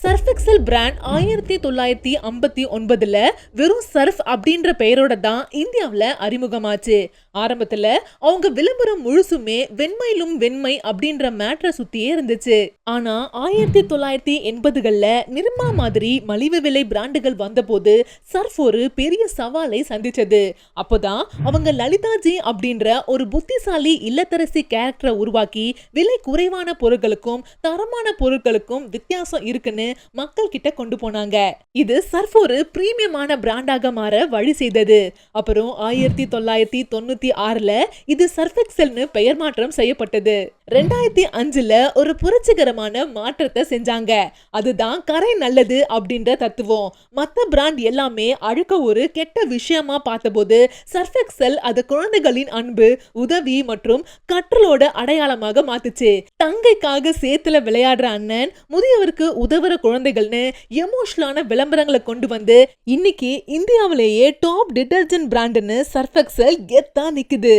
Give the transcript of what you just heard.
Surf XL brand 1959ல வெறும் surf அப்படின்ற பெயரோட தான் இந்தியாவில் அறிமுகமாச்சு. ஆரம்பத்துல அவங்க விளம்பரம் முழுசுமே வெண்மையிலும் வெண்மை அப்படின்ற மேட்ரை சுத்தியே இருந்துச்சு. ஆனா 1980கள்ல நிர்மா மாதிரி மலிவு விலை பிராண்டுகள் வந்தபோது சர்ஃப் ஒரு பெரிய சவாலை சந்திச்சது. அப்போதான் அவங்க லலிதாஜி அப்படின்ற ஒரு புத்திசாலி இல்லத்தரசி கேரக்டரை உருவாக்கி விலை குறைவான பொருட்களுக்கும் தரமான பொருட்களுக்கும் வித்தியாசம் இருக்குன்னு மக்கள் கிட்ட கொண்டு போனாங்க. இது சர்ஃப் ஒரு பிரீமியமான பிராண்டாக மாற வழி செய்தது. அப்புறம் 1996ல இது சர்ஃப் எக்ஸல்னு பெயர் மாற்றம் செய்யப்பட்டது. 2005ல ஒரு புரட்சிகரமான மாற்றத்தை செஞ்சாங்க. அதுதான் கரை நல்லது அப்படின்ற தத்துவம். மத்த பிராண்ட் எல்லாமே அழுக்க ஒரு கெட்ட விஷயமா பார்த்தபோது சர்ஃப் எக்ஸல் அது குழந்தைகளின் அன்பு, உதவி மற்றும் கற்றலோட அடையாளமாக மாத்துச்சு. தங்கைக்காக சேத்துல விளையாடுற அண்ணன், முதியவருக்கு உதவுற குழந்தைகள்னு எமோஷனலான விளம்பரங்களை கொண்டு வந்து இன்னைக்கு இந்தியாவிலேயே டாப் டிடர்ஜென்ட் பிராண்டுன்னு சர்ஃப் எக்ஸல் கெத்தா நிக்குது.